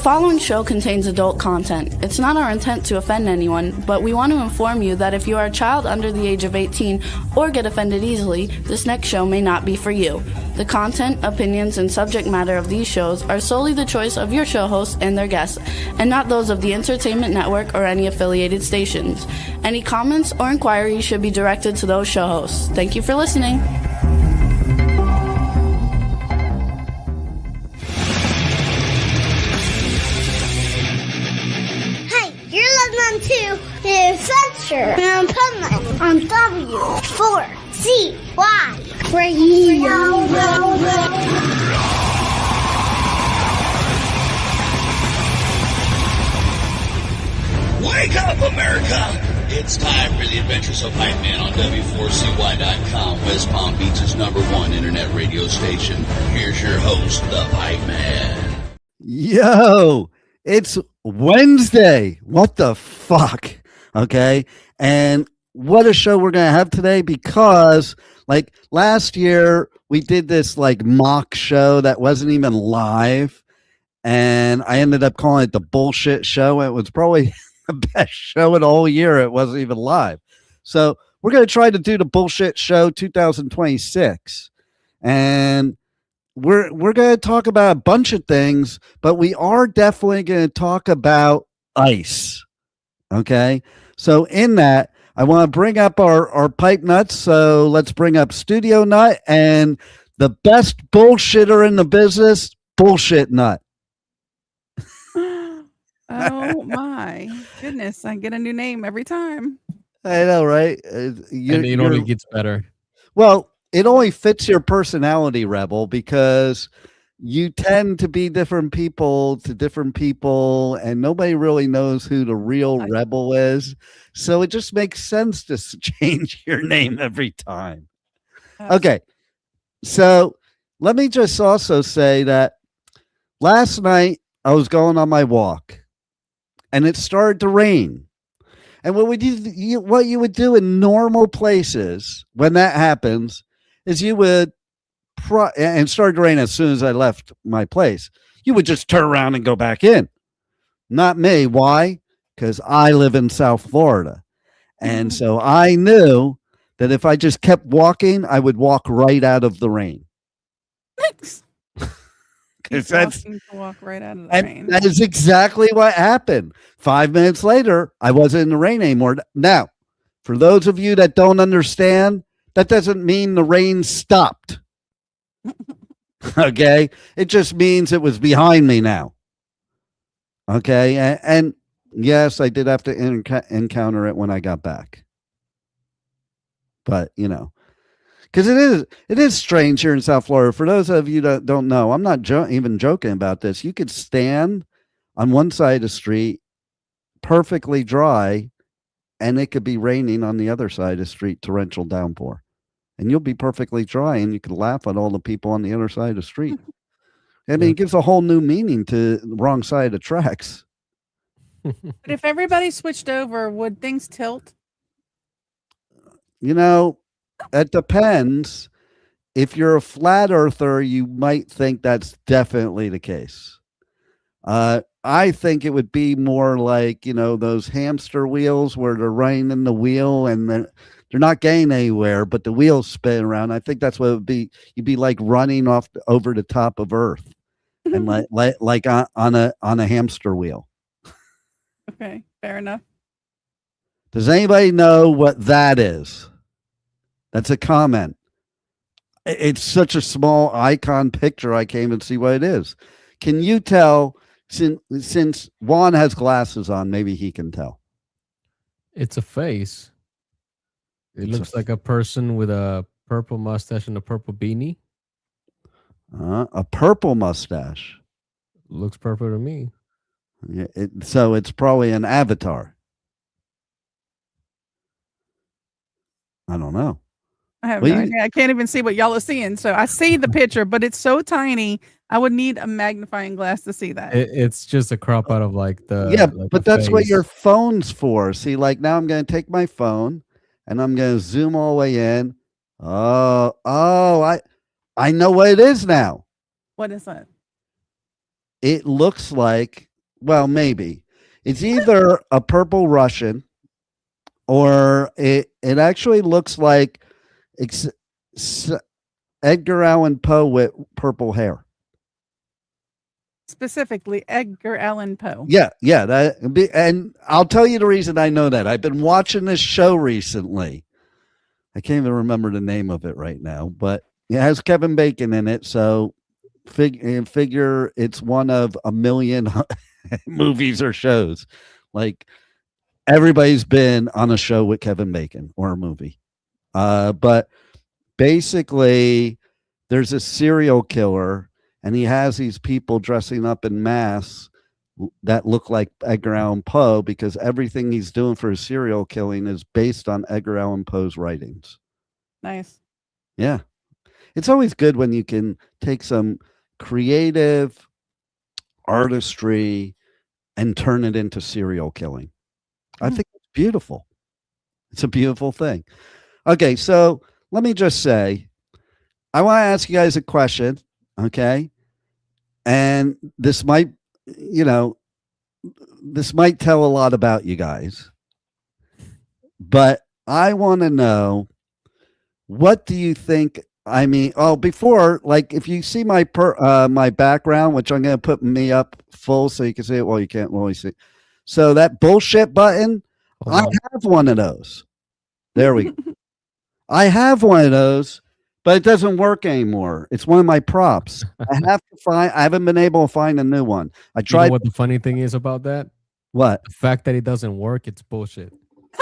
following show contains adult content. It's not our intent to offend anyone, but we want to inform you that if you are a child under the age of 18 or get offended easily, this next show may not be for you. The content, opinions, and subject matter of these shows are solely the choice of your show hosts and their guests, and not those of the Entertainment Network or any affiliated stations. Any comments or inquiries should be directed to those show hosts. Thank you for listening. To the Adventure of Pipeman on W4CY Radio. Wake up, America! It's time for the Adventures of Pipeman on W4CY.com, West Palm Beach's #1 internet radio station. Here's your host, the Pipeman. Yo, it's Wednesday. What the fuck? Okay. And what a show we're going to have today, because like last year we did this like mock show that wasn't even live. And I ended up calling it the bullshit show. It was probably the best show of the whole year. It wasn't even live. So we're going to try to do the bullshit show 2026. And we're going to talk about a bunch of things, but we are definitely going to talk about ice. Okay. So in that, I want to bring up our pipe nuts. So let's bring up Studio Nut and the best bullshitter in the business, Bullshit Nut. Oh my goodness. I get a new name every time. I know, right? And it only gets better. Well, it only fits your personality, Rebel, because you tend to be different people to different people, and nobody really knows who the real Rebel is. So it just makes sense to change your name every time. Okay. So let me just also say that last night I was going on my walk and it started to rain. And what you would do in normal places when that happens is you would, and started to rain as soon as I left my place, you would just turn around and go back in. Not me. Why? Because I live in South Florida. And so I knew that if I just kept walking, I would walk right out of the rain. That's to walk right out of the rain. That is exactly what happened. 5 minutes later, I wasn't in the rain anymore. Now, for those of you that don't understand, that doesn't mean the rain stopped. Okay? It just means it was behind me now. Okay? And yes, I did have to encounter it when I got back. But, you know, because it is strange here in South Florida. For those of you that don't know, I'm not even joking about this. You could stand on one side of the street perfectly dry, and it could be raining on the other side of the street, torrential downpour. And you'll be perfectly dry, and you could laugh at all the people on the other side of the street. I mean, it gives a whole new meaning to the wrong side of the tracks. But if everybody switched over, would things tilt? You know, it depends. If you're a flat earther, you might think that's definitely the case. I think it would be more like, you know, those hamster wheels where they're running in the wheel and they're not getting anywhere, but the wheels spin around. I think that's what it would be. You'd be like running over the top of Earth, and like on a hamster wheel. Okay, fair enough. Does anybody know what that is? That's a comment. It's such a small icon picture, I can't even see what it is. Can you tell? Since Juan has glasses on, maybe he can tell. It's a face. It looks like a person with a purple mustache and a purple beanie. A purple mustache. Looks purple to me. Yeah, so it's probably an avatar. I don't know. I have no idea. I can't even see what y'all are seeing. So I see the picture, but it's so tiny. I would need a magnifying glass to see that. It's just a crop out of like the but that's what your phone's for. See, like now I'm going to take my phone and I'm going to zoom all the way in. Oh, I know what it is now. What is that? It looks like well, maybe it's either a purple Russian or it actually looks like Edgar Allan Poe with purple hair. Specifically, Edgar Allan Poe. Yeah, and I'll tell you the reason I know that. I've been watching this show recently. I can't even remember the name of it right now, but it has Kevin Bacon in it, so figure it's one of a million movies or shows. Like everybody's been on a show with Kevin Bacon or a movie. But basically there's a serial killer and he has these people dressing up in masks that look like Edgar Allan Poe because everything he's doing for his serial killing is based on Edgar Allan Poe's writings. Nice. Yeah. It's always good when you can take some creative artistry and turn it into serial killing. I think it's beautiful. It's a beautiful thing. Okay, so let me just say, I want to ask you guys a question, okay? And this might, this might tell a lot about you guys. But I want to know, what do you think? I mean, before, like, if you see my my background, which I'm going to put me up full so you can see it. Well, you can't really see. So that bullshit button, I have one of those. There we go. I have one of those, but it doesn't work anymore. It's one of my props. I haven't been able to find a new one. I tried. You know what the funny thing is about that? What? The fact that it doesn't work, it's bullshit.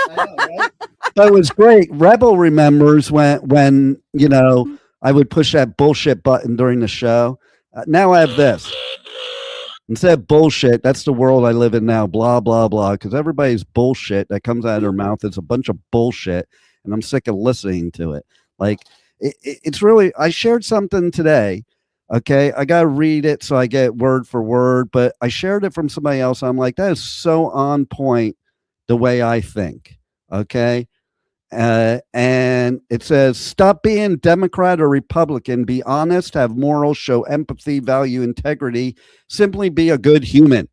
I know, right? But it was great. Rebel remembers when I would push that bullshit button during the show. Now I have this. Instead of bullshit, that's the world I live in now, blah, blah, blah, because everybody's bullshit that comes out of their mouth is a bunch of bullshit, and I'm sick of listening to it. Like, it's really, I shared something today, okay? I got to read it so I get word for word, but I shared it from somebody else. I'm like, that is so on point the way I think, okay? And it says, stop being Democrat or Republican. Be honest, have morals, show empathy, value integrity. Simply be a good human.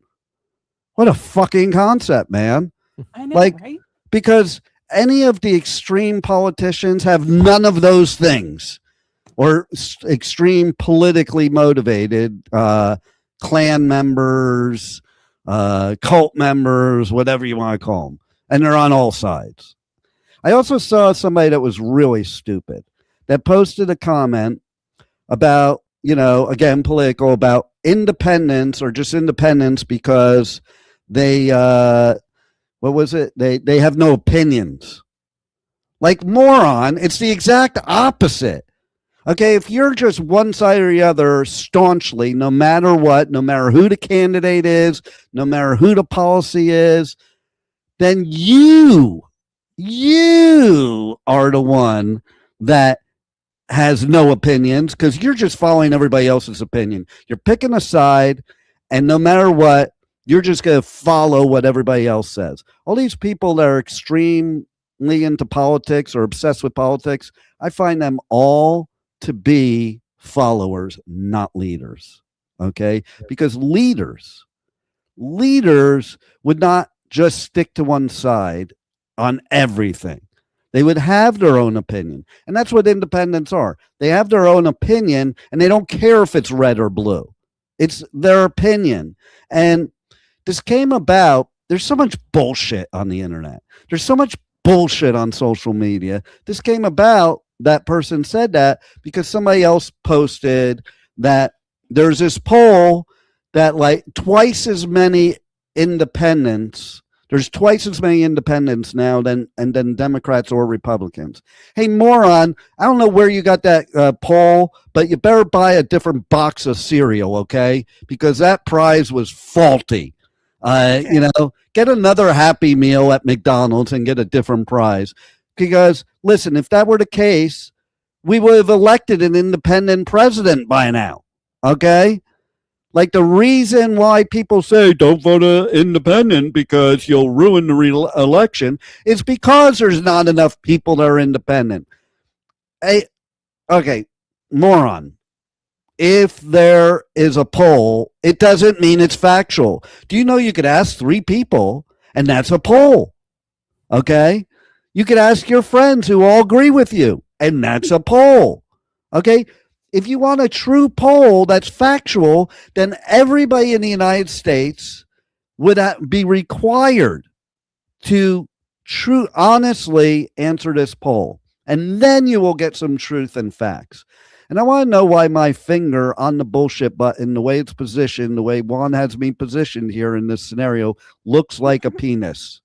What a fucking concept, man. I know, right? Because any of the extreme politicians have none of those things, or extreme politically motivated Klan members, cult members, whatever you want to call them. And they're on all sides. I also saw somebody that was really stupid that posted a comment about, again, political, about independence or just independence because they, what was it? They have no opinions. Like, moron, it's the exact opposite. Okay, if you're just one side or the other staunchly, no matter what, no matter who the candidate is, no matter who the policy is, then you are the one that has no opinions because you're just following everybody else's opinion. You're picking a side, and no matter what, you're just going to follow what everybody else says. All these people that are extremely into politics or obsessed with politics, I find them all to be followers, not leaders. Okay? Because leaders would not just stick to one side on everything. They would have their own opinion. And that's what independents are. They have their own opinion and they don't care if it's red or blue. It's their opinion. And this came about, there's so much bullshit on the internet. There's so much bullshit on social media. This came about, that person said that because somebody else posted that there's this poll that like twice as many independents, there's twice as many independents now than Democrats or Republicans. Hey, moron, I don't know where you got that poll, but you better buy a different box of cereal, okay? Because that prize was faulty. Get another Happy Meal at McDonald's and get a different prize. Because, listen, if that were the case, we would have elected an independent president by now, okay? Like, the reason why people say don't vote independent because you'll ruin the election is because there's not enough people that are independent. Hey, okay, moron. if there is a poll, it doesn't mean it's factual. Do you know you could ask 3 people and that's a poll? Okay. You could ask your friends who all agree with you and that's a poll. Okay. If you want a true poll that's factual, then everybody in the United States would be required to honestly answer this poll. And then you will get some truth and facts. And I want to know why my finger on the bullshit button, the way it's positioned, the way Juan has me positioned here in this scenario, looks like a penis.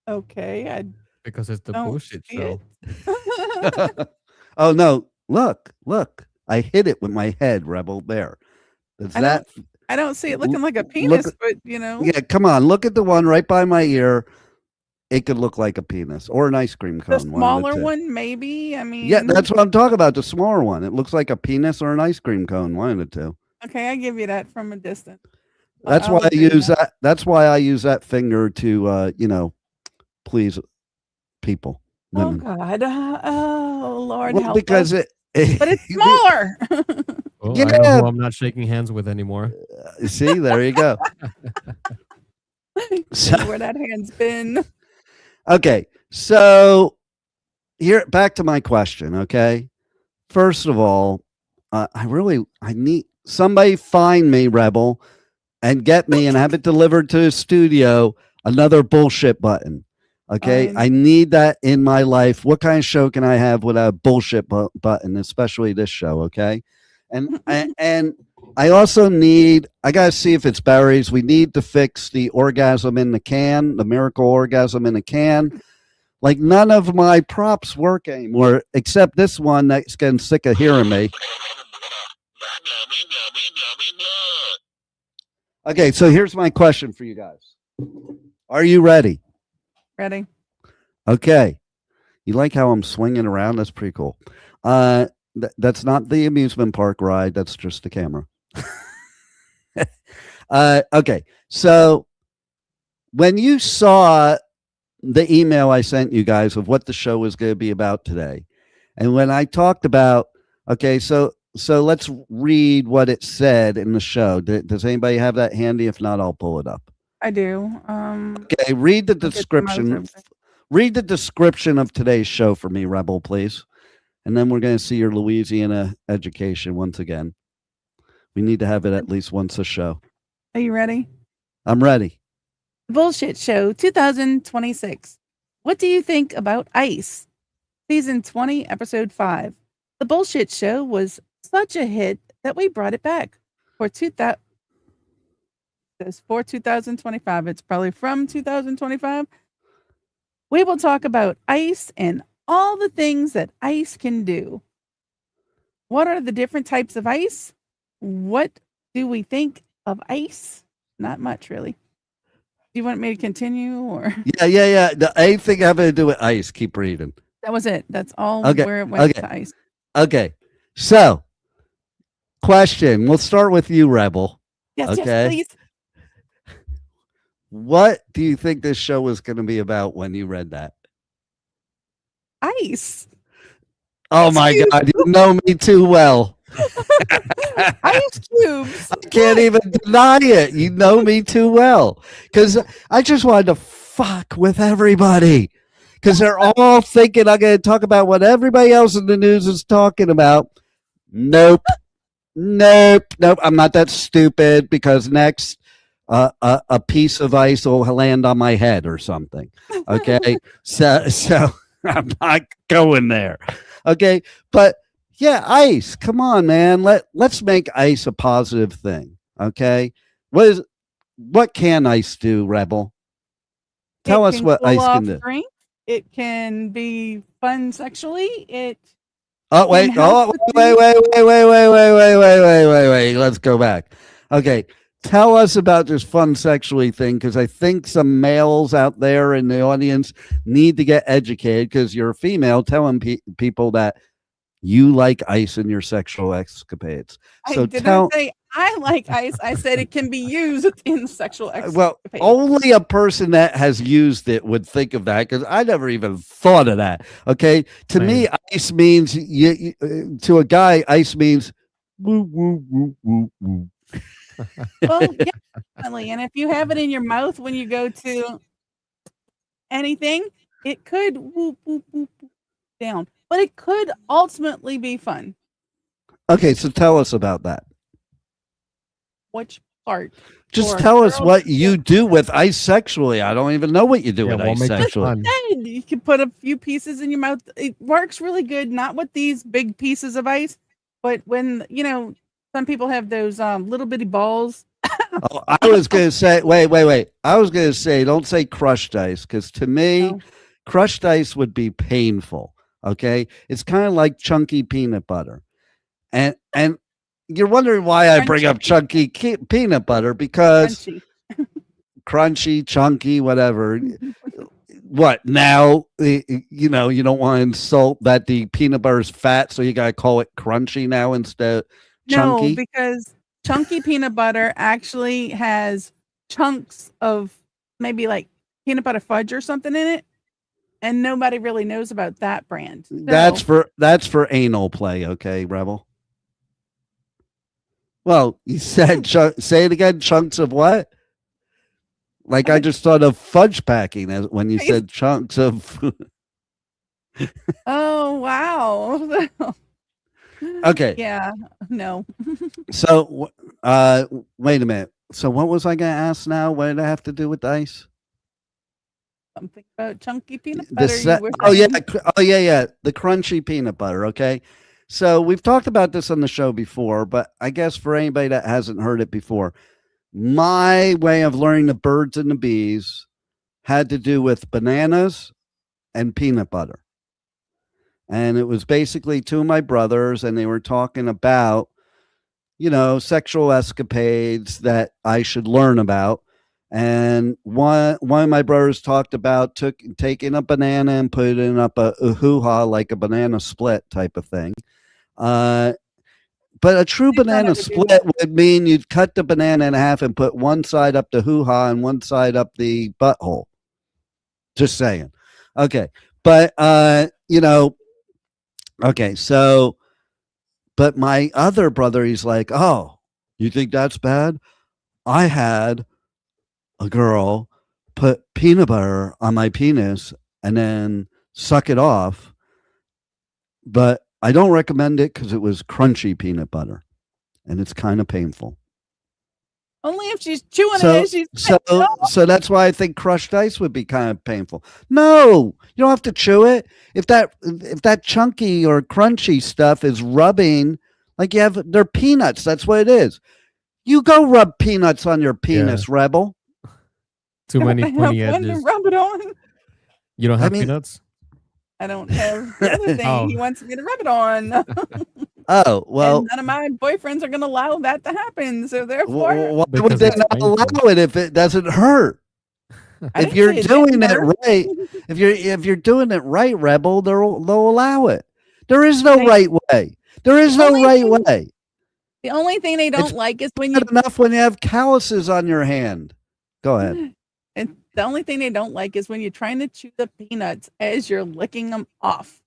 Okay. Because it's the don't bullshit see show. Oh, no. Look. I hit it with my head, Rebel. There. I don't see it looking like a penis, but you know. Yeah, come on. Look at the one right by my ear. It could look like a penis or an ice cream cone. The smaller one, maybe. I mean, yeah, that's what I'm talking about. The smaller one. It looks like a penis or an ice cream cone. One of the two. Okay, I give you that from a distance. That's why I use that. That's why I use that finger to, please people. Women. Oh God! Oh Lord, well, help because us. but it's smaller. Oh, yeah. I know who I'm not shaking hands with anymore. See, there you go. See where that hand's been. Okay, so here, back to my question. Okay, first of all, I need somebody find me, Rebel, and get me and have it delivered to a studio. Another bullshit button. Okay, I need that in my life. What kind of show can I have without a bullshit button, especially this show? Okay, and I also need. I gotta see if it's Barry's. We need to fix the orgasm in the can, the miracle orgasm in the can. Like none of my props work anymore, except this one that's getting sick of hearing me. Okay, so here's my question for you guys. Are you ready? Ready. Okay. You like how I'm swinging around? That's pretty cool. That's not the amusement park ride. That's just the camera. Okay. So when you saw the email I sent you guys of what the show was going to be about today, and when I talked about, okay, so let's read what it said in the show. Does anybody have that handy? If not, I'll pull it up. I do. Okay, read the description. Read the description of today's show for me, Rebel, please. And then we're going to see your Louisiana education once again. We need to have it at least once a show. Are you ready? I'm ready. Bullshit Show 2026. What do you think about ICE? Season 20, Episode 5. The Bullshit Show was such a hit that we brought it back for 2025. It's probably from 2025. We will talk about ICE and all the things that ICE can do. What are the different types of ICE? What do we think of ICE? Not much, really. Do you want me to continue or? Yeah. Anything having to do with ICE, keep reading. That was it. That's all where it went to ICE. Okay. So, question. We'll start with you, Rebel. Yes, okay. Yes, please. What do you think this show was going to be about when you read that? ICE. Oh my God, you know me too well. Ice cubes. I can't even deny it. You know me too well. Because I just wanted to fuck with everybody. Because they're all thinking I'm going to talk about what everybody else in the news is talking about. Nope. I'm not that stupid because next a piece of ice will land on my head or something. Okay. so I'm not going there. Okay. But yeah, ICE. Come on, man. Let's make ICE a positive thing. Okay. What can ICE do, Rebel? Tell us what ICE can do. Drink. It can be fun sexually. Wait. Wait. Let's go back. Okay. Tell us about this fun sexually thing, because I think some males out there in the audience need to get educated, because you're a female telling people that You like ice in your sexual escapades. So I did not say I like ice. I said it can be used in sexual escapades. Well, only a person that has used it would think of that, because I never even thought of that. Okay, to me, ice means to a guy, ice means woo woo woo woo woo. Well, yeah, definitely. And if you have it in your mouth when you go to anything, it could whoop, whoop, whoop, whoop down, but it could ultimately be fun. Okay, so tell us about that. Which part? Just tell us what you do with ice sexually. I don't even know what you do with ice sexually. You can put a few pieces in your mouth. It works really good, not with these big pieces of ice, but when, some people have those little bitty balls. Oh, I was going to say, wait. I was going to say, don't say crushed ice, because to me, crushed ice would be painful. Okay. It's kind of like chunky peanut butter. And you're wondering why I bring up chunky peanut butter, because crunchy, chunky, whatever. What now? You don't want to insult that the peanut butter is fat, so you got to call it crunchy now instead of chunky? No, because chunky peanut butter actually has chunks of maybe like peanut butter fudge or something in it, and nobody really knows about that brand. So, That's for anal play, okay, Rebel? Well, you said say it again. Chunks of what? Like I just thought of fudge packing as when you said chunks of. Oh wow. Okay. Yeah. No. So, wait a minute. So, what was I going to ask now? What did I have to do with ice? Something about chunky peanut butter. Oh yeah. The crunchy peanut butter. Okay. So we've talked about this on the show before, but I guess for anybody that hasn't heard it before, my way of learning the birds and the bees had to do with bananas and peanut butter. And it was basically two of my brothers, and they were talking about, sexual escapades that I should learn about. And one of my brothers talked about taking a banana and putting up a hoo-ha, like a banana split type of thing. But a true banana split would mean you'd cut the banana in half and put one side up the hoo-ha and one side up the butthole. Just saying. Okay. But, okay. So, but my other brother, he's like, oh, you think that's bad? I had a girl put peanut butter on my penis and then suck it off, but I don't recommend it because it was crunchy peanut butter and it's kind of painful. Only if she's chewing it. So that's why I think crushed ice would be kind of painful. No, you don't have to chew it. If that chunky or crunchy stuff is rubbing, like they're peanuts. That's what it is. You go rub peanuts on your penis, Rebel. Too many pointy edges. Rub it on. You don't have peanuts? I don't have the other thing. He wants me to rub it on. Oh, well. And none of my boyfriends are going to allow that to happen. So therefore. Why would they not allow it if it doesn't hurt? If you're doing it right, if you're doing it right, Rebel, they'll allow it. There is no right way. There is no right way. The only thing they don't like is when enough when you have calluses on your hand. Go ahead. And the only thing they don't like is when you're trying to chew the peanuts as you're licking them off.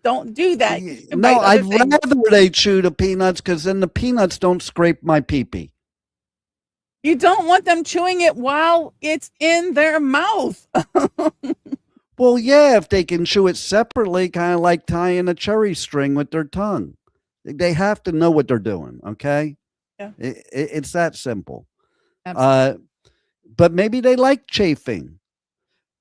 Don't do that. No, I'd rather they chew the peanuts because then the peanuts don't scrape my pee-pee. You don't want them chewing it while it's in their mouth. Well, yeah, if they can chew it separately, kind of like tying a cherry string with their tongue. They have to know what they're doing, okay? Yeah. It's that simple. Absolutely. But maybe they like chafing.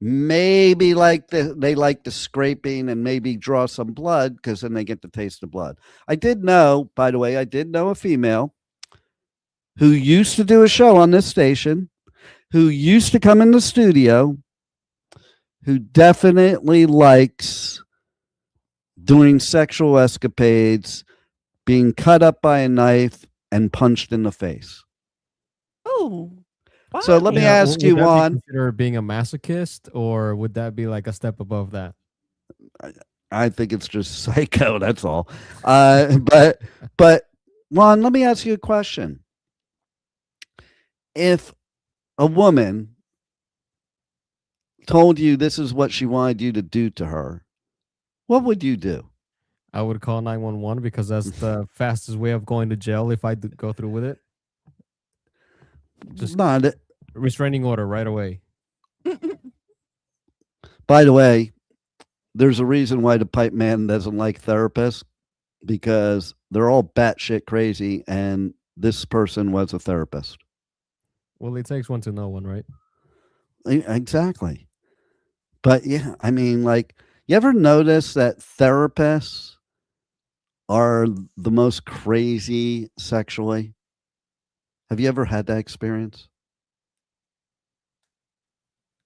Maybe they like the scraping and maybe draw some blood because then they get to taste the blood. I did know, by the way, a female who used to do a show on this station, who used to come in the studio, who definitely likes doing sexual escapades, being cut up by a knife and punched in the face. Oh. Wow. So let me ask you, Juan. Consider being a masochist, or would that be like a step above that? I think it's just psycho. That's all. But Ron, let me ask you a question. If a woman told you this is what she wanted you to do to her, what would you do? I would call 911 because that's the fastest way of going to jail if I go through with it. Just Not. restraining order right away. By the way, there's a reason why the pipe man doesn't like therapists, because they're all batshit crazy, and this person was a therapist. Well, it takes one to know one, right? Exactly. But yeah, I mean, like, you ever notice that therapists are the most crazy sexually? Have you ever had that experience?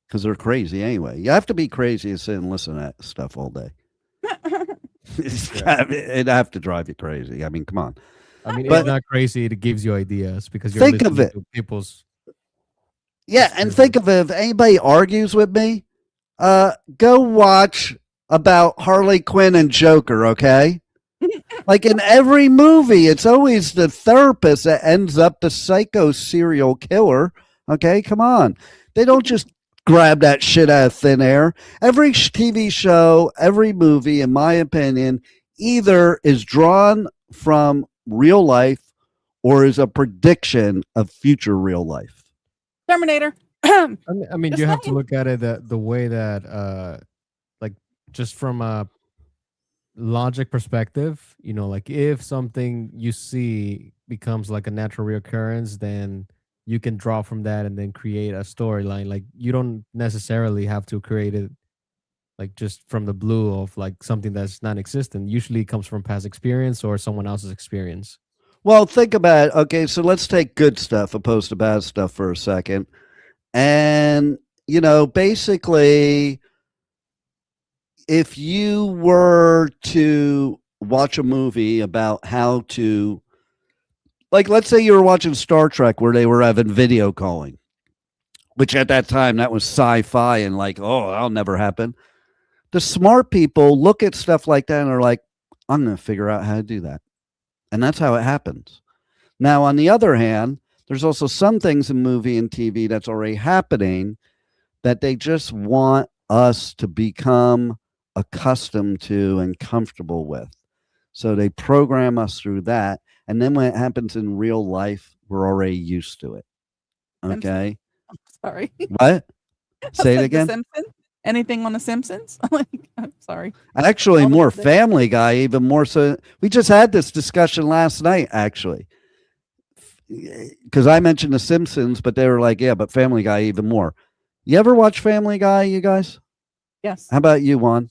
Because they're crazy anyway. You have to be crazy to sit and listen to that stuff all day. It'd have to drive you crazy. I mean, come on. I mean, But- it's not crazy. It gives you ideas because you're Think of listening it. to people's. Yeah, and think of it, if anybody argues with me, go watch about Harley Quinn and Joker, okay? Like in every movie, it's always the therapist that ends up the psycho serial killer. Okay, come on. They don't just grab that shit out of thin air. Every TV show, every movie, in my opinion, either is drawn from real life or is a prediction of future real life. Terminator. I mean, Just you have to saying. look at it the way that, like, just from a logic perspective, like if something you see becomes like a natural reoccurrence, then you can draw from that and then create a storyline. Like, you don't necessarily have to create it like just from the blue of like something that's non-existent. Usually it comes from past experience or someone else's experience. Well, think about it. Okay, so let's take good stuff opposed to bad stuff for a second. And, basically, if you were to watch a movie about how to, like, let's say you were watching Star Trek where they were having video calling, which at that time, that was sci-fi and like, oh, that'll never happen. The smart people look at stuff like that and are like, I'm going to figure out how to do that. And that's how it happens. Now, on the other hand, there's also some things in movie and TV that's already happening that they just want us to become accustomed to and comfortable with. So they program us through that. And then when it happens in real life, we're already used to it. Okay. Sorry. What? Say it The again. Simpsons? Anything on The Simpsons? I'm sorry. Actually, All the more things. Family Guy, even more so. We just had this discussion last night, actually. Because I mentioned The Simpsons, but they were like, yeah, but Family Guy even more. You ever watch Family Guy, you guys? Yes. How about you, Juan?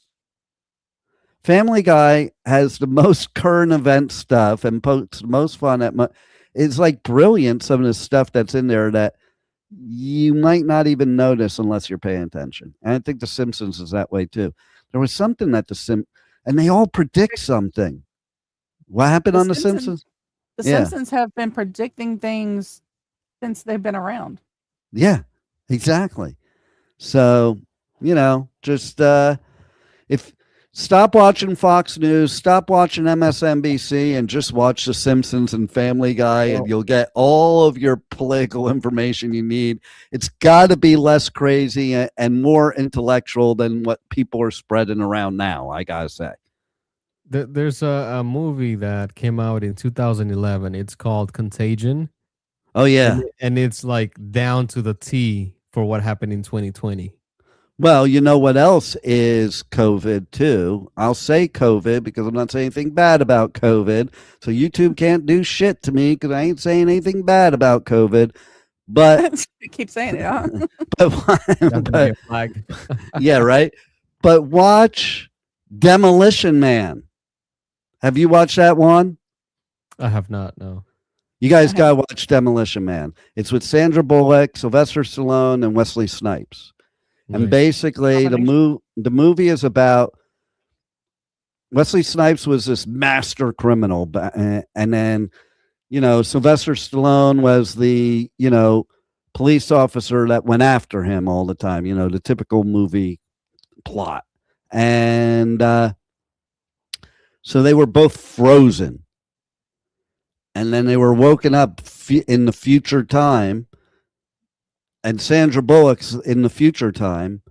Family Guy has the most current event stuff and pokes the most fun at. It's like brilliant, some of the stuff that's in there that you might not even notice unless you're paying attention. And I think The Simpsons is that way too. There was something that and they all predict something. What happened on The Simpsons? The Yeah. Simpsons have been predicting things since they've been around. Yeah, exactly. So, just if stop watching Fox News, stop watching MSNBC, and just watch The Simpsons and Family Guy, and you'll get all of your political information you need. It's got to be less crazy and more intellectual than what people are spreading around now, I got to say. There's a movie that came out in 2011. It's called Contagion. Oh, yeah. And it's like down to the T for what happened in 2020. Well, you know what else is COVID too? I'll say COVID because I'm not saying anything bad about COVID. So YouTube can't do shit to me because I ain't saying anything bad about COVID. But Keep saying it, huh? but yeah, right. But watch Demolition Man. Have you watched that one? I have not, no. You guys gotta watch Demolition Man. It's with Sandra Bullock, Sylvester Stallone, and Wesley Snipes. And Nice. basically, the movie is about Wesley Snipes was this master criminal, and then Sylvester Stallone was the police officer that went after him all the time. The typical movie plot. And So they were both frozen. And then they were woken up in the future time. And Sandra Bullock's in the future time.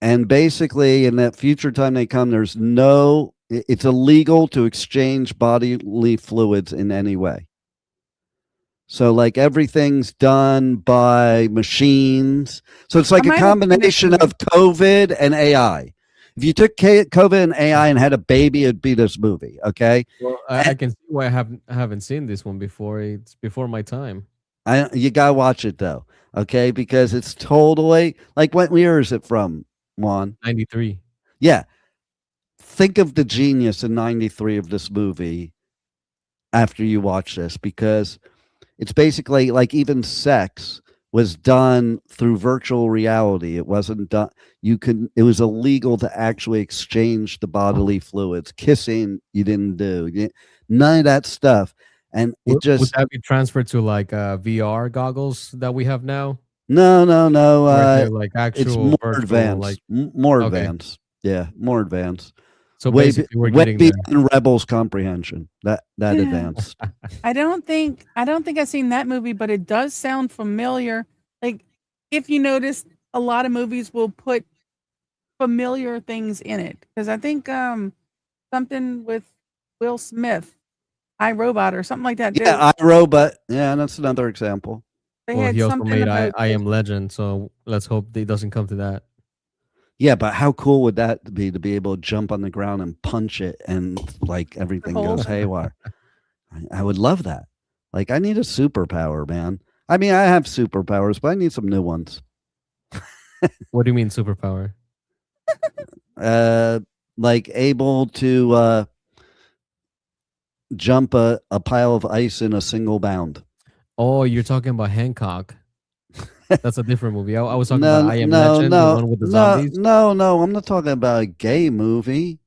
And basically, in that future time they come, it's illegal to exchange bodily fluids in any way. So, like, everything's done by machines. So it's like a combination of COVID and AI. If you took COVID and AI and had a baby, it'd be this movie. Okay. Well, I can see why I haven't seen this one before. It's before my time. You gotta watch it though. Okay, because it's totally like, what year is it from, Juan? 93. Yeah. Think of the genius in 93 of this movie after you watch this, because it's basically like even sex was done through virtual reality. It wasn't done. It was illegal to actually exchange the bodily fluids. Kissing, you didn't do. None of that stuff. And would that be transferred to like VR goggles that we have now? No. Like actual it's more virtual, advanced. like More advanced. Yeah, more advanced. So basically, we're getting beyond Rebels comprehension. That advanced. I don't think I've seen that movie, but it does sound familiar. Like, if you notice, a lot of movies will put familiar things in it, because I think something with Will Smith, iRobot or something like that. Yeah, iRobot. Yeah, that's another example. Well, he also made I Am Legend, so let's hope it doesn't come to that. Yeah, but how cool would that be to be able to jump on the ground and punch it and like everything goes haywire? I would love that. Like, I need a superpower, man. I mean, I have superpowers, but I need some new ones. What do you mean superpower? Like able to jump a pile of ice in a single bound. Oh, you're talking about Hancock. That's a different movie. I was talking about I Am Legend, the one with the zombies. No, I'm not talking about a gay movie.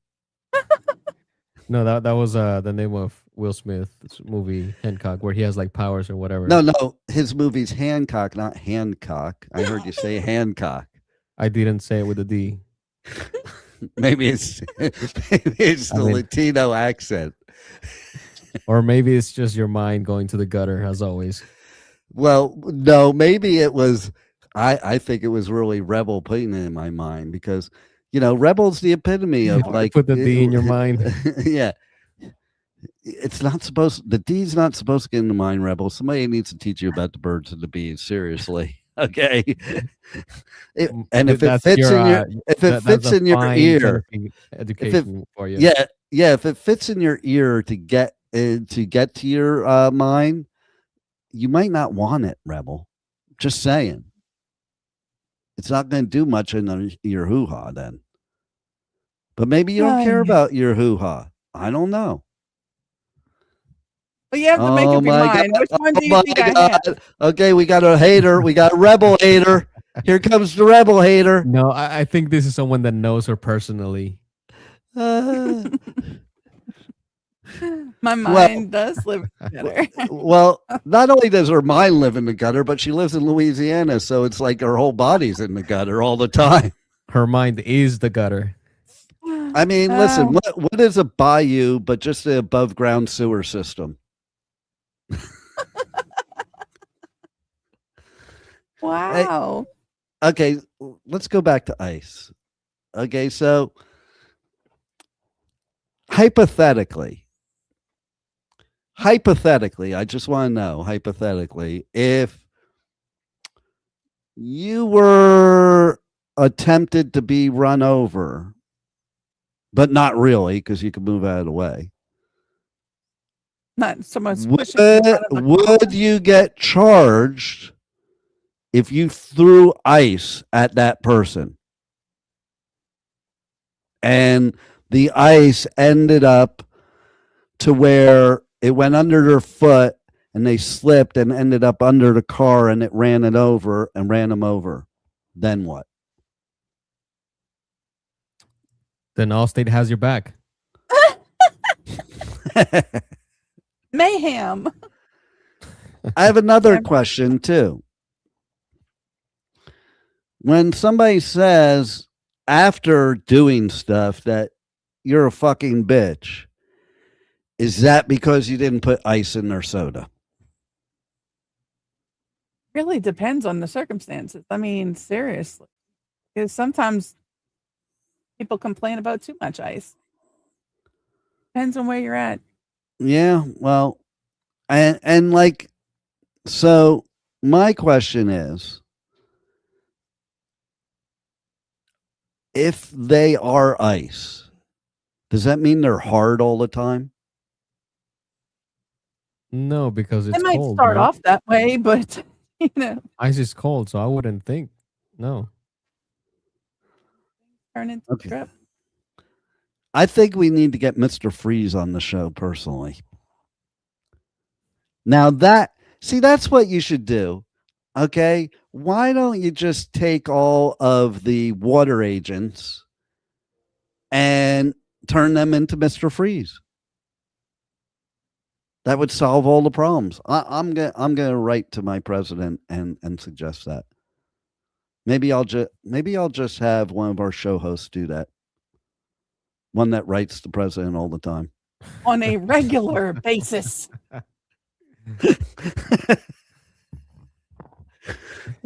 No, that was the name of Will Smith's movie, Hancock, where he has like powers or whatever. No, his movie's Hancock, not Hancock. I heard you say Hancock. I didn't say it with a D. Maybe it's the Latino accent. Or maybe it's just your mind going to the gutter, as always. Well, no, maybe it was. I think it was really Rebel putting it in my mind, because, Rebel's the epitome of like. Put the D in your mind. Yeah. It's not supposed. The D's not supposed to get in the mind, Rebel. Somebody needs to teach you about the birds and the bees. Seriously. Okay. And if it fits in your ear, education for you. Yeah. If it fits in your ear to get to your mind, you might not want it, Rebel. Just saying. It's not going to do much in your hoo-ha then. But maybe you don't care about your hoo-ha. I don't know. But you have to make up your mind. Which one do you think I had? Okay, we got a hater. We got a Rebel hater. Here comes the Rebel hater. No, I think this is someone that knows her personally. My mind does live in the gutter. Well, not only does her mind live in the gutter, but she lives in Louisiana, so it's like her whole body's in the gutter all the time. Her mind is the gutter. I mean, listen, what is a bayou but just an above ground sewer system? Wow. Okay, let's go back to ice. Okay, so hypothetically, I just want to know, hypothetically, if you were attempted to be run over, but not really, because you could move out of the way. Not so much. Would you get charged if you threw ice at that person and the ice ended up to where it went under their foot and they slipped and ended up under the car and it ran them over? Then what? Then Allstate has your back. Mayhem. I have another question too. When somebody says after doing stuff that you're a fucking bitch, Is that because you didn't put ice in their soda? Really depends on the circumstances. I mean, seriously, because sometimes people complain about too much ice. Depends on where you're at. Yeah, well, and like, so my question is, if they are ice, does that mean they're hard all the time? No, because It it's might cold. start Right? off that way, but you know, Ice is cold, so I wouldn't think. No. turn into Okay. drip. I think we need to get Mr. Freeze on the show personally. Now that's what you should do. Okay. Why don't you just take all of the water agents and turn them into Mr. Freeze? That would solve all the problems. I'm gonna write to my president and suggest that. Maybe I'll just have one of our show hosts do that. One that writes to the president all the time. On a regular basis.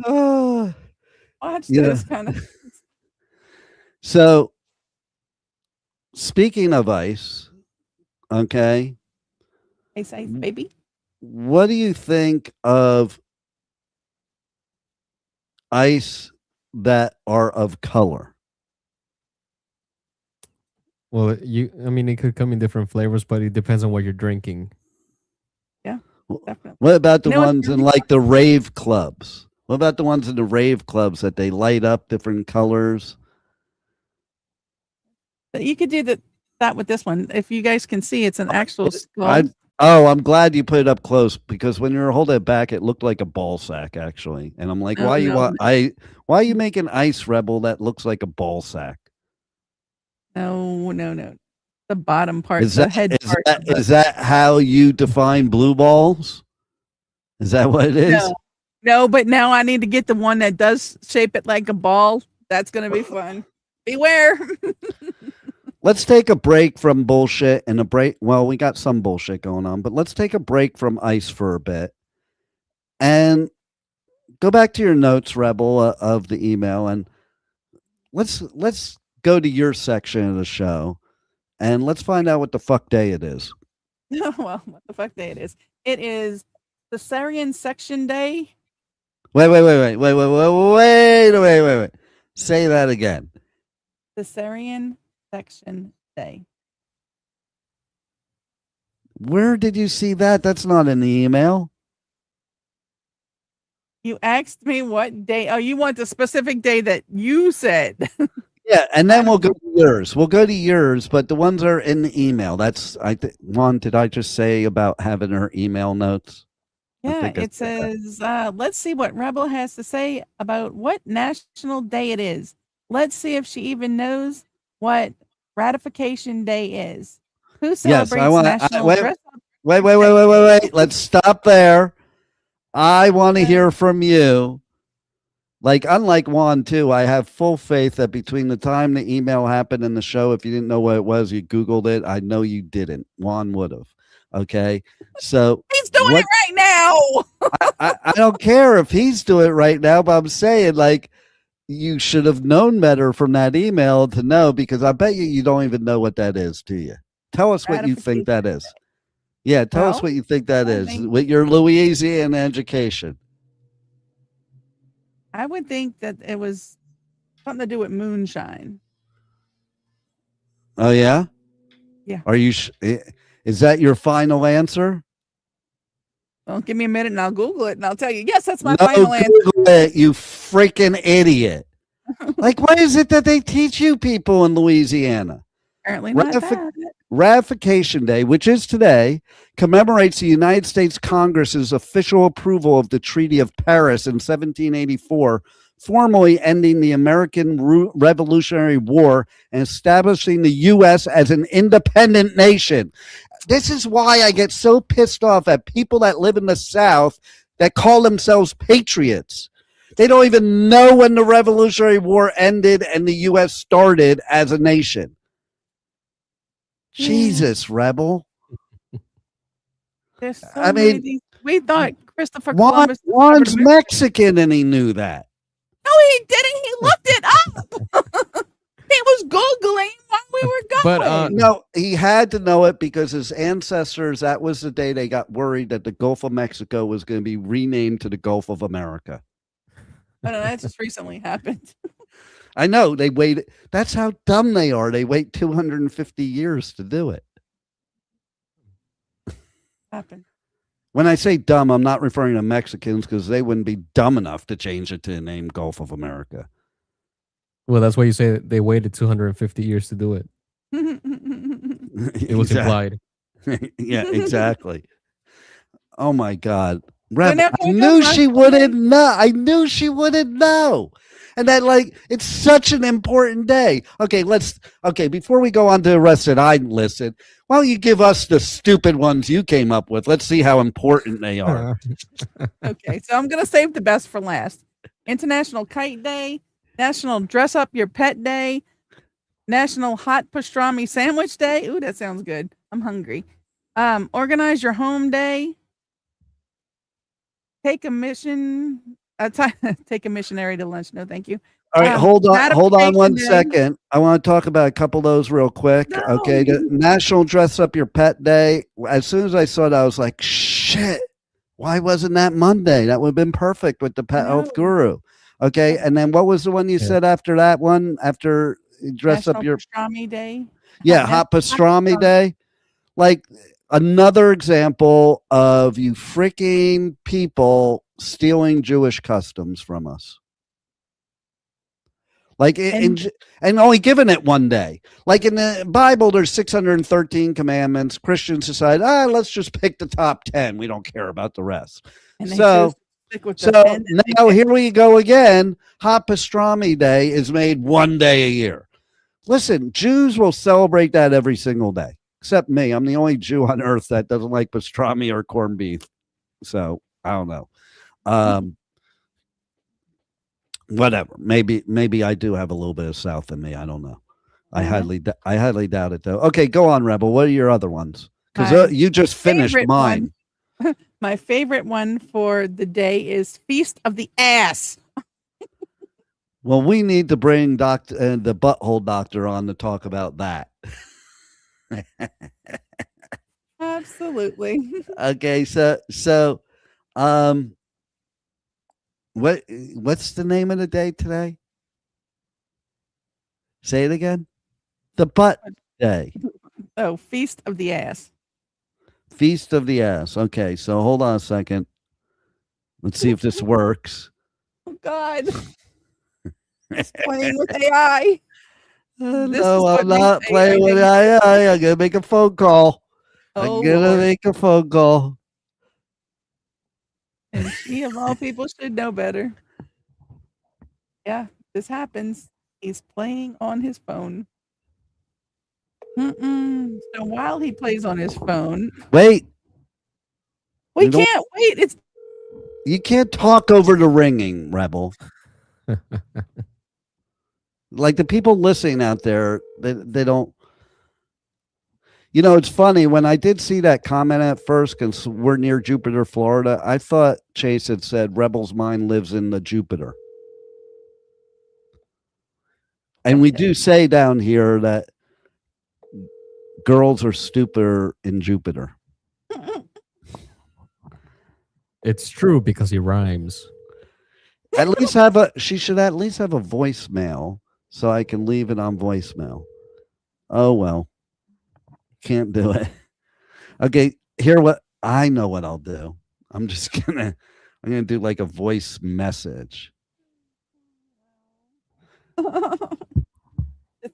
Oh, Watch Yeah. this kind of. so speaking of ice, okay, Ice, baby. what do you think of ice that are of color? Well, I mean, it could come in different flavors, but it depends on what you're drinking. Definitely. What about the You know what's ones in really like the rave clubs? What about the ones in the rave clubs that they light up different colors? You could do that with this one. If you guys can see, it's an actual skull. I'm glad you put it up close, because when you were holding it back, it looked like a ball sack actually. And I'm like, No, why no, are you making Ice Rebel that looks like a ball sack? No. The bottom part, Is the that head is part. that is that how you define blue balls? Is that what it is? No, but now I need to get the one that does shape it like a ball. That's going to be fun. Beware. Let's take a break from bullshit and a break. Well, we got some bullshit going on, but let's take a break from ice for a bit and go back to your notes, Rebel, of the email, and let's go to your section of the show and let's find out what the fuck day it is. Well, what the fuck day it is? It is Cesarean Section Day. Wait. Say that again. Cesarean Section Day. Where did you see that? That's not in the email. You asked me what day. Oh, you want the specific day that you said. Yeah, and then we'll go to yours. We'll go to yours, but the ones are in the email. That's Juan, did I just say about having her email notes? Yeah, it says, let's see what Rebel has to say about what national day it is. Let's see if she even knows what Ratification Day is. Who celebrates National Dress Up? Wait. Let's stop there. I want to hear from you. Like, unlike Juan, too, I have full faith that between the time the email happened and the show, if you didn't know what it was, you Googled it. I know you didn't. Juan would have. Okay. So he's doing it right now. I don't care if he's doing it right now, but I'm saying, like, you should have known better from that email to know, because I bet you don't even know what that is, do you? Tell us what you think that is. Yeah, tell us what you think that is with your Louisiana education. I would think that it was something to do with moonshine. Oh, yeah? Yeah. Are you is that your final answer? Well, give me a minute and I'll Google it and I'll tell you. Yes, that's my final answer. Google it, you freaking idiot. Like, what is it that they teach you people in Louisiana? Apparently not that. Ratification Day, which is today, commemorates the United States Congress's official approval of the Treaty of Paris in 1784, formally ending the American Revolutionary War and establishing the U.S. as an independent nation. This is why I get so pissed off at people that live in the South that call themselves patriots. They don't even know when the Revolutionary War ended and the U.S. started as a nation. Jesus, Rebel. There's so I many mean, things. We thought Christopher Juan, Columbus discovered Juan's America. Mexican and he knew that. No, he didn't. He looked it up. He was Googling while we were But, going. No, he had to know it because his ancestors, that was the day they got worried that the Gulf of Mexico was going to be renamed to the Gulf of America. Oh, no, that just recently happened. I know they waited. That's how dumb they are. They wait 250 years to do it. Happened. When I say dumb, I'm not referring to Mexicans because they wouldn't be dumb enough to change it to the name Gulf of America. well, that's why you say they waited 250 years to do it. It was implied. Yeah, exactly. Oh my God. now Rebel, I can we knew go she back? wouldn't know. I knew she wouldn't know. And that, like, it's such an important day. Okay, before we go on to the rest that I listed, why don't you give us the stupid ones you came up with? Let's see how important they are. Okay, so I'm going to save the best for last. International Kite Day, National Dress Up Your Pet Day, National Hot Pastrami Sandwich Day. Ooh, that sounds good. I'm hungry. Organize Your Home Day. Take a mission. Take a missionary to lunch. No, thank you. All right, hold on Ratification one Day. second. I want to talk about a couple of those real quick. No. Okay, the National Dress Up Your Pet Day. As soon as I saw it, I was like, shit, why wasn't that Monday? That would have been perfect with the pet health guru. Okay, and then what was the one you said after that one? After dress National up your Pastrami Day. Yeah, Hot Pastrami Day. Like another example of you freaking people stealing Jewish customs from us. Like and only giving it one day. Like in the Bible, there's 613 commandments. Christians decide, let's just pick the top 10. We don't care about the rest. And they So stick with the 10 and now here we go again. Hot Pastrami Day is made one day a year. Listen, Jews will celebrate that every single day, except me. I'm the only Jew on earth that doesn't like pastrami or corned beef. So I don't know. Whatever. Maybe I do have a little bit of South in me. I don't know. I highly doubt it though. Okay, go on, Rebel. What are your other ones? Because you just finished mine. My favorite one for the day is Feast of the Ass. Well, we need to bring the butthole doctor on to talk about that. Absolutely. Okay, so what's the name of the day today? Say it again. The butt day. Oh, Feast of the Ass. Feast of the Ass. Okay, so hold on a second. Let's see if this works. Oh God. It's playing with AI. No, I'm not playing with AI. I'm gonna make a phone call. Make a phone call. And she, of all people, should know better. Yeah, this happens. He's playing on his phone. So while he plays on his phone, wait. We can't wait. You can't talk over the ringing, Rebel. Like the people listening out there, they don't. You know, it's funny when I did see that comment at first, because we're near Jupiter, Florida. I thought Chase had said Rebel's mind lives in the Jupiter. And we do say down here that girls are stupider in Jupiter. It's true because he rhymes. She should at least have a voicemail so I can leave it on voicemail. Oh, well. Can't do it. Okay, I know what I'll do. I'm gonna do like a voice message.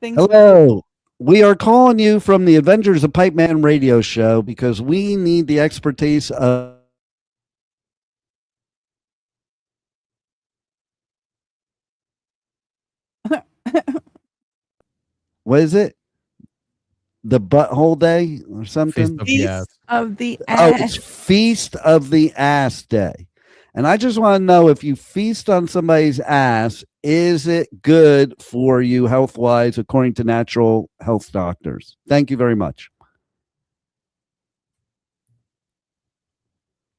Hello. We are calling you from the Adventures of Pipeman radio show because we need the expertise of what is it? The butthole day or something? Feast of the Ass. Oh, it's Feast of the Ass Day. And I just want to know, if you feast on somebody's ass, is it good for you health-wise according to natural health doctors? Thank you very much.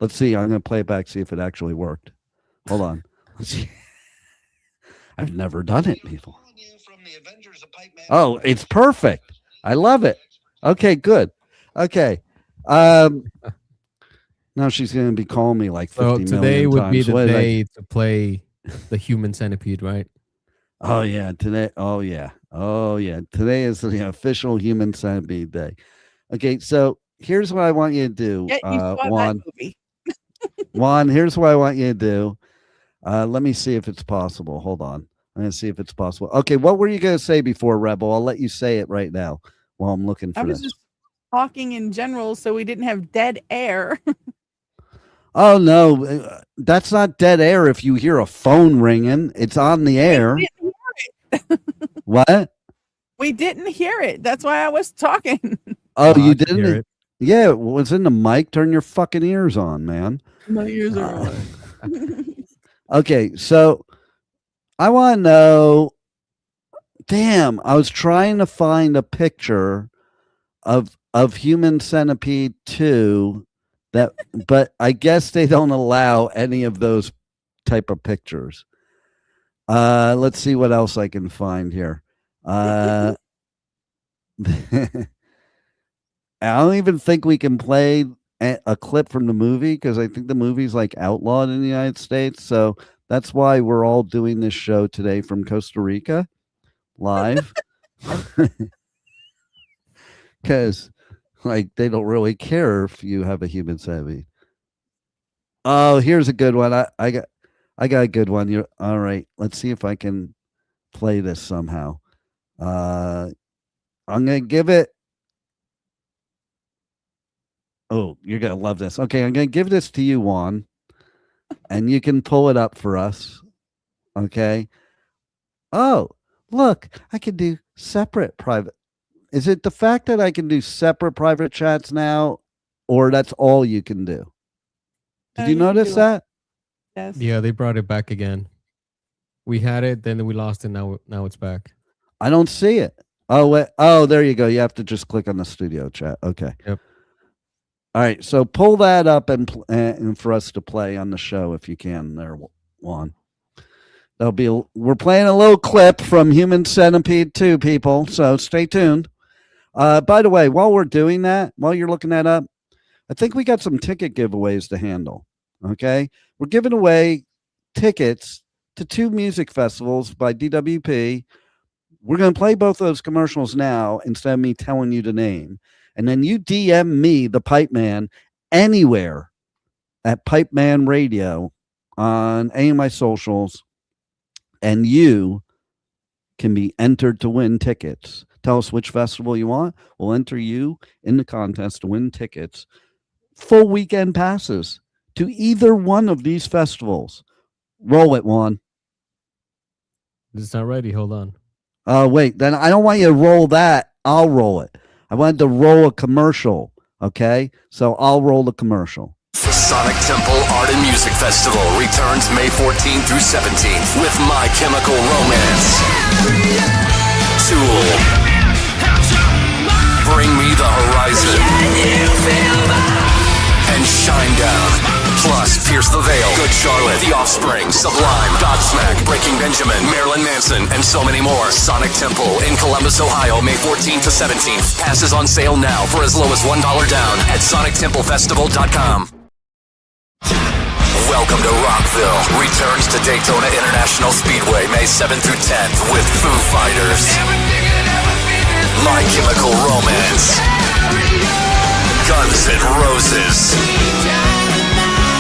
Let's see. I'm going to play it back, see if it actually worked. Hold on. Let's see. I've never done it before. Oh, it's perfect. I love it. Okay, good. Okay. Now she's going to be calling me like 50 million times. So today would be the day to play the human centipede, right? Oh, yeah. Today. Oh, yeah. Oh, yeah. Today is the official human centipede day. Okay, so here's what I want you to do, Juan. Juan, here's what I want you to do. Let me see if it's possible. Hold on. I'm going to see if it's possible. Okay, what were you going to say before, Rebel? I'll let you say it right now while I'm looking for this. I was just talking in general so we didn't have dead air. Oh, no. That's not dead air if you hear a phone ringing. It's on the air. We didn't hear it. What? We didn't hear it. That's why I was talking. Oh, you didn't hear it? Yeah, it was in the mic. Turn your fucking ears on, man. My ears are on. Okay, so I want to know. Damn, I was trying to find a picture of Human Centipede 2 but I guess they don't allow any of those type of pictures. Let's see what else I can find here. I don't even think we can play a clip from the movie because I think the movie's like outlawed in the United States. So that's why we're all doing this show today from Costa Rica live. Because like they don't really care if you have a human centipede. Oh, here's a good one. I got a good one. You're all right. Let's see if I can play this somehow. I'm gonna give it. Oh, you're gonna love this. Okay, I'm gonna give this to you, Juan, and you can pull it up for us. Okay. Oh, look, I can do separate private. Is it the fact that I can do separate private chats now, or that's all you can do? Did you notice that? Yes. Yeah, they brought it back again. We had it, then we lost it. Now it's back. I don't see it. Oh, wait. Oh, there you go. You have to just click on the studio chat. Okay. Yep. All right. So pull that up and for us to play on the show if you can. There, Juan. We're playing a little clip from Human Centipede 2, people. So stay tuned. By the way, while we're doing that, while you're looking that up, I think we got some ticket giveaways to handle. Okay. We're giving away tickets to 2 music festivals by DWP. We're going to play both those commercials now instead of me telling you the name. And then you DM me, the Pipeman, anywhere at Pipeman Radio on any of my socials. And you can be entered to win tickets. Tell us which festival you want. We'll enter you in the contest to win tickets. Full weekend passes to either one of these festivals. Roll it, Juan. It's not ready. Hold on. Wait, then I don't want you to roll that. I'll roll it. I wanted to roll a commercial. Okay, so I'll roll the commercial. The Sonic Temple Art and Music Festival returns May 14th through 17th with My Chemical Romance, Tool, Bring Me the Horizon, and Shinedown. Plus, Pierce the Veil, Good Charlotte, The Offspring, Sublime, Godsmack, Breaking Benjamin, Marilyn Manson, and so many more. Sonic Temple in Columbus, Ohio, May 14th to 17th. Passes on sale now for as low as $1 down at sonictemplefestival.com. Welcome to Rockville. Returns to Daytona International Speedway May 7th through 10th with Foo Fighters, My Chemical Romance, Guns N' Roses,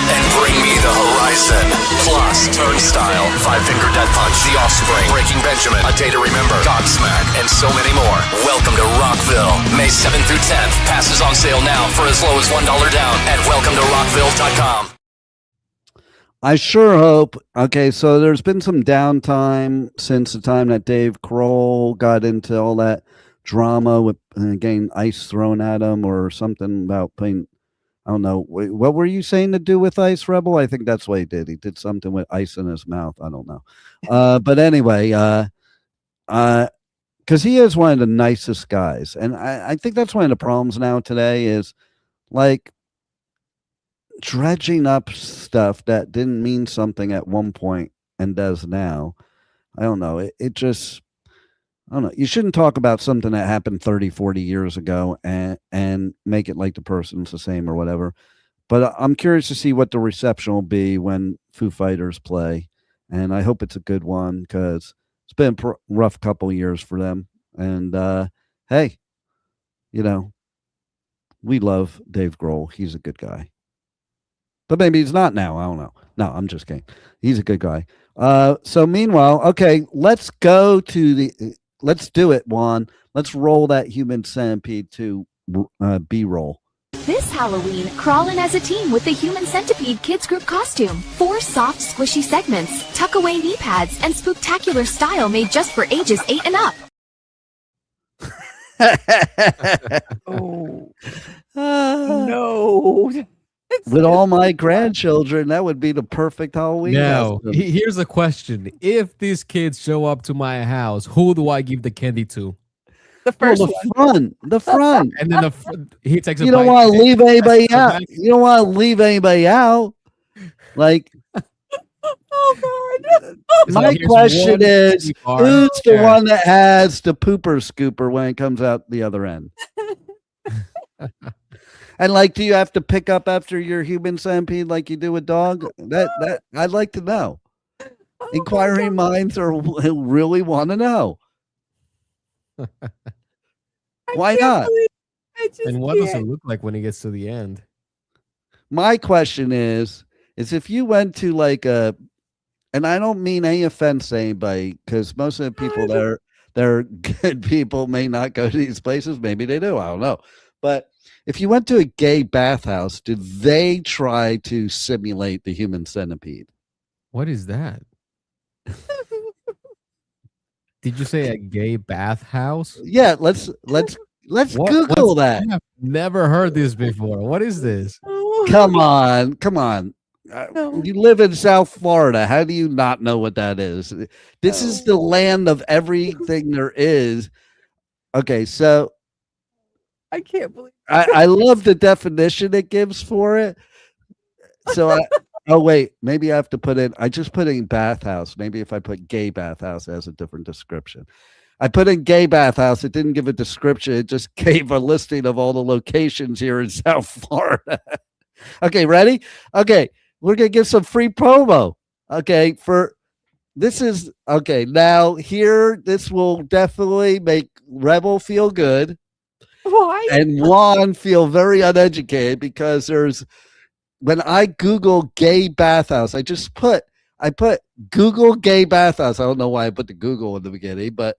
and Bring Me the Horizon. Plus, Turnstile, Five Finger Death Punch, The Offspring, Breaking Benjamin, A Day to Remember, Godsmack, and so many more. Welcome to Rockville, May 7th through 10th. Passes on sale now for as low as $1 down at welcometorockville.com. I sure hope. Okay, so there's been some downtime since the time that Dave Kroll got into all that drama with getting ice thrown at him or something about playing. I don't know. What were you saying to do with ice, Rebel? I think that's what he did. He did something with ice in his mouth. I don't know. But anyway, because he is one of the nicest guys. And I think that's one of the problems now today is like, dredging up stuff that didn't mean something at one point and does now. I don't know. It just, I don't know. You shouldn't talk about something that happened 30, 40 years ago and make it like the person's the same or whatever. But I'm curious to see what the reception will be when Foo Fighters play. And I hope it's a good one because it's been a rough couple years for them. And hey, we love Dave Grohl. He's a good guy. But maybe he's not now. I don't know. No, I'm just kidding. He's a good guy. So meanwhile, okay, let's do it, Juan. Let's roll that human centipede to B-roll. This Halloween, crawl in as a team with the Human Centipede Kids Group costume. 4 soft, squishy segments, tuck-away knee pads, and spooktacular style made just for ages 8 and up. Oh. No. With all my grandchildren, that would be the perfect Halloween. Now, here's a question. If these kids show up to my house, who do I give the candy to? The first one. The front. And then he takes a You don't bite. want to leave anybody out. You don't want to leave anybody out. Like, oh, God. my question is, who's the one that has the pooper scooper when it comes out the other end? And like, do you have to pick up after your human centipede like you do a dog? That I'd like to know. Inquiring minds are really want to know. Why not? And what does it look like when he gets to the end? My question is if you went to like and I don't mean any offense to anybody, because most of the people they're good people may not go to these places. Maybe they do. I don't know. But if you went to a gay bathhouse, did they try to simulate the human centipede? What is that? Did you say a gay bathhouse? Yeah, let's Google that. I've never heard this before. What is this? Come on. You live in South Florida. How do you not know what that is? This is the land of everything there is. Okay, so I can't believe I love the definition it gives for it. So oh wait, maybe I have to put in. I just put in bathhouse. Maybe if I put gay bathhouse as a different description. I put in gay bathhouse. It didn't give a description. It just gave a listing of all the locations here in South Florida. Okay, ready? Okay, we're gonna give some free promo. Okay, now here, this will definitely make Rebel feel good. why. And Juan feel very uneducated because when I Google gay bathhouse, I put Google gay bathhouse. I don't know why I put the Google in the beginning, but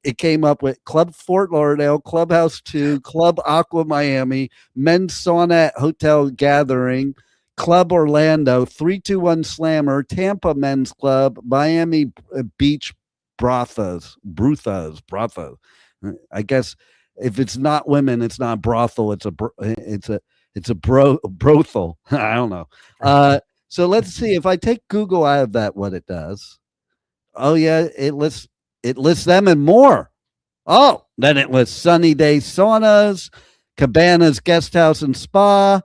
it came up with Club Fort Lauderdale, Clubhouse 2, Club Aqua Miami, Men's Sauna at Hotel Gathering, Club Orlando, 321 Slammer, Tampa Men's Club, Miami Beach Brothas. I guess if it's not women, it's not brothel. It's a brothel. I don't know. So let's see if I take Google out of that, what it does. Oh yeah, it lists them and more. Oh, then it lists Sunny Day Saunas, Cabanas Guest House and Spa.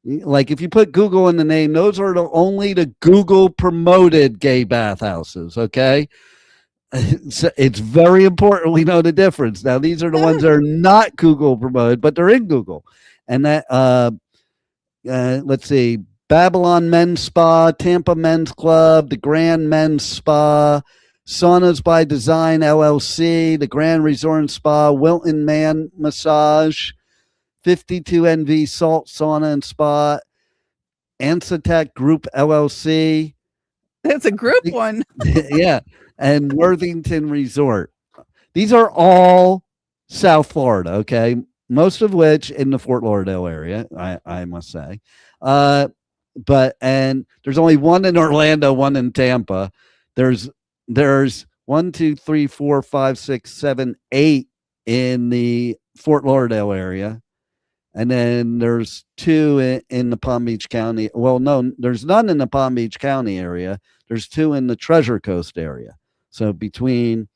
Like if you put Google in the name, those are only the Google promoted gay bathhouses. Okay. So it's very important we know the difference. Now, these are the ones that are not Google promoted, but they're in Google. And that, let's see, Babylon Men's Spa, Tampa Men's Club, the Grand Men's Spa, Saunas by Design LLC, the Grand Resort and Spa, Wilton Man Massage, 52 NV Salt Sauna and Spa, Ansatec Group LLC. That's a group one. Yeah. And Worthington Resort. These are all South Florida, okay? Most of which in the Fort Lauderdale area, I must say. And there's only one in Orlando, one in Tampa. There's 1, 2, 3, 4, 5, 6, 7, 8 in the Fort Lauderdale area. And then there's 2 in the Palm Beach County. Well, no, there's none in the Palm Beach County area. There's 2 in the Treasure Coast area. So between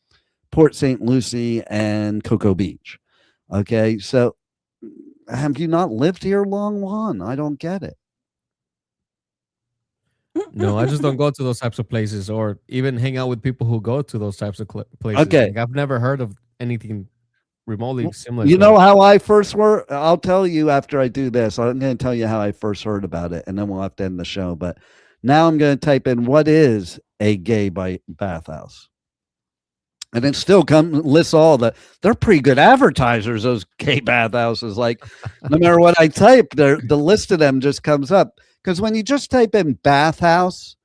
Port St. Lucie and Cocoa Beach. Okay, so have you not lived here long, Juan? I don't get it. No, I just don't go to those types of places or even hang out with people who go to those types of places. Okay. Like, I've never heard of anything remotely similar. You to know that. how I first were? I'll tell you after I do this. I'm going to tell you how I first heard about it, and then we'll have to end the show. But now I'm going to type in what is a gay bathhouse. And it still lists all they're pretty good advertisers, those gay bathhouses. Like, no matter what I type, the list of them just comes up. Because when you just type in bathhouse,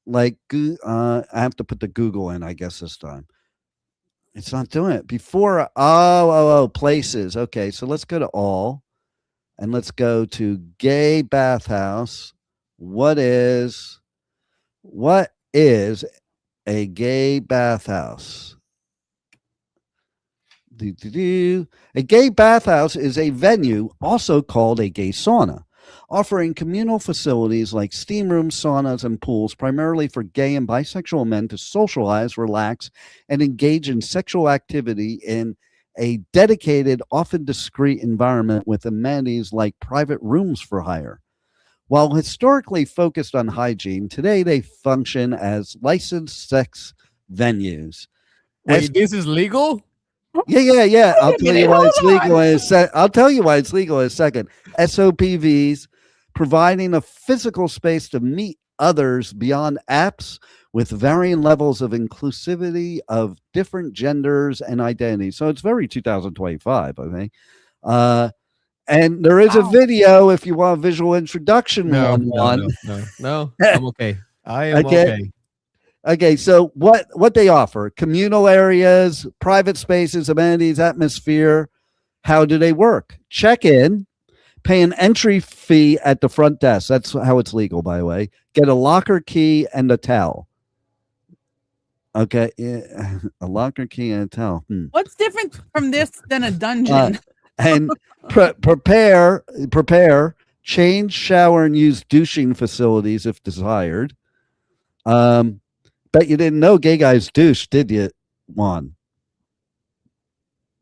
like, I have to put the Google in, I guess, this time. It's not doing it. Before, places. Okay, so let's go to all. And let's go to gay bathhouse. What is a gay bathhouse? A gay bathhouse is a venue, also called a gay sauna, offering communal facilities like steam rooms, saunas, and pools, primarily for gay and bisexual men to socialize, relax, and engage in sexual activity in a dedicated, often discreet environment with amenities like private rooms for hire. While historically focused on hygiene, today they function as licensed sex venues. Wait, this is legal? Yeah. I'll tell you why it's legal in a second. I'll tell you why it's legal in a second. SOPVs, providing a physical space to meet others beyond apps with varying levels of inclusivity of different genders and identities. So it's very 2025, I think. And there is a video if you want a visual introduction. No, I'm okay. I am okay. Okay, so what they offer: communal areas, private spaces, amenities, atmosphere. How do they work? Check in, pay an entry fee at the front desk. That's how it's legal, by the way. Get a locker key and a towel. Okay, yeah, a locker key and a towel. What's different from this than a dungeon? And prepare, change, shower, and use douching facilities if desired. Bet you didn't know gay guys douche, did you, Juan?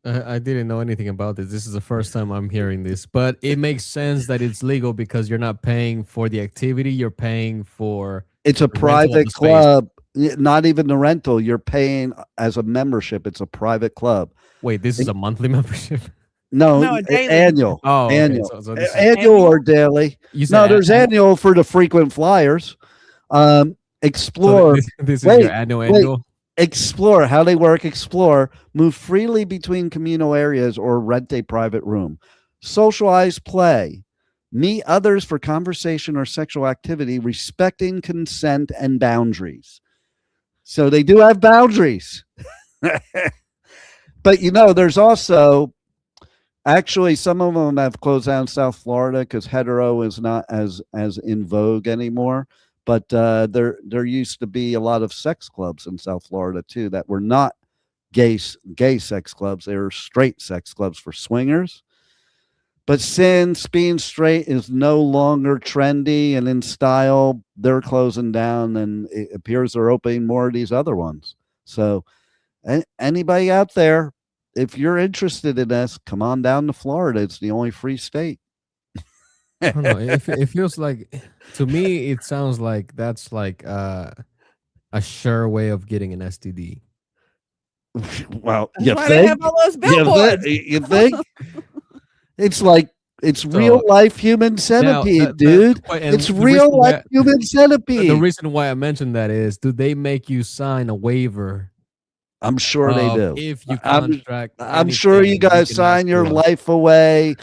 I didn't know anything about this. This is the first time I'm hearing this, but it makes sense that it's legal because you're not paying for the activity. You're paying for it's a private club, not even the rental. You're paying as a membership. It's a private club. Wait, this is a monthly membership? No, annual. Oh, annual. Okay. So annual or daily. No, there's annual for the frequent flyers. Explore. So this is your annual. Explore how they work. Explore. Move freely between communal areas or rent a private room. Socialize, play. Meet others for conversation or sexual activity, respecting consent and boundaries. So they do have boundaries. But there's also actually some of them have closed down South Florida because hetero is not as in vogue anymore. But there used to be a lot of sex clubs in South Florida too that were not gay sex clubs. They were straight sex clubs for swingers. But since being straight is no longer trendy and in style, they're closing down, and it appears they're opening more of these other ones. So anybody out there, if you're interested in this, come on down to Florida. It's the only free state. I don't know. It feels like, to me, it sounds like that's like a sure way of getting an STD. Well, that's why they have all those billboards. You think? It's real life human centipede, dude. It's real life human centipede. The reason why I mentioned that is, do they make you sign a waiver? I'm sure they do. If you contract, I'm sure you guys sign your life away,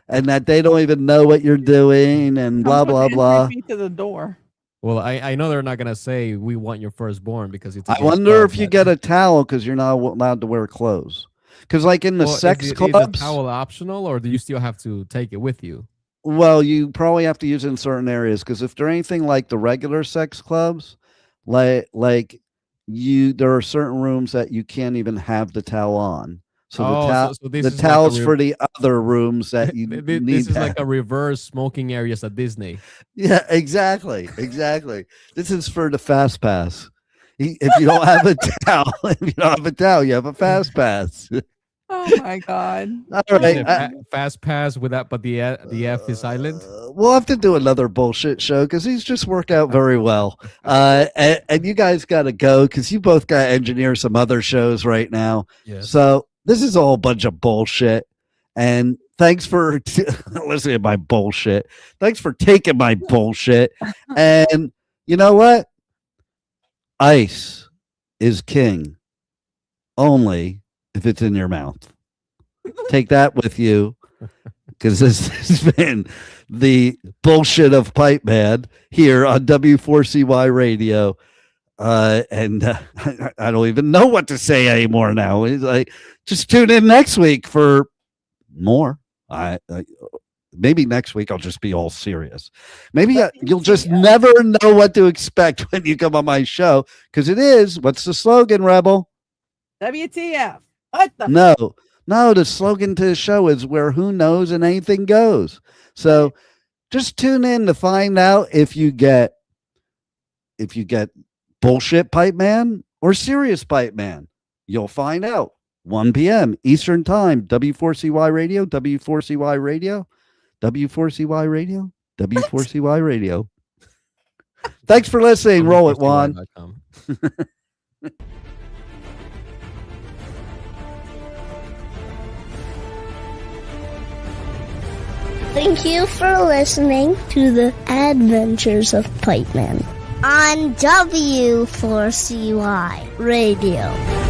and that they don't even know what you're doing, and blah blah blah. To the door. Well, I know they're not gonna say we want your firstborn because it's. I wonder if you get a towel because you're not allowed to wear clothes. Because like in the sex clubs, is the towel optional, or do you still have to take it with you? Well, you probably have to use it in certain areas because if they're anything like the regular sex clubs, there are certain rooms that you can't even have the towel on. So the towels for the other rooms that you need. This is like a reverse smoking areas at Disney. Yeah, exactly. This is for the fast pass. If you don't have a towel, you have a fast pass. Oh my God. All Is right. it fast pass with that, but the F is silent. We'll have to do another bullshit show because these just work out very well. And you guys got to go because you both got to engineer some other shows right now. Yes. So this is a whole bunch of bullshit. And thanks for listening to my bullshit. Thanks for taking my bullshit. And you know what? Ice is king only if it's in your mouth. Take that with you, because this has been the bullshit of Pipeman here on W4CY Radio. And I don't even know what to say anymore now. It's like, just tune in next week for more. Maybe next week I'll just be all serious. Maybe you'll just never know what to expect when you come on my show, because it is, what's the slogan, Rebel? WTF. What the? No, the slogan to the show is where who knows and anything goes. So just tune in to find out if you get bullshit Pipeman or serious Pipeman. You'll find out. 1 p.m. Eastern Time, W4CY Radio, W4CY Radio, W4CY Radio, W4CY Radio. Thanks for listening. Roll it, Juan. Thank you for listening to the Adventures of Pipeman on W4CY Radio.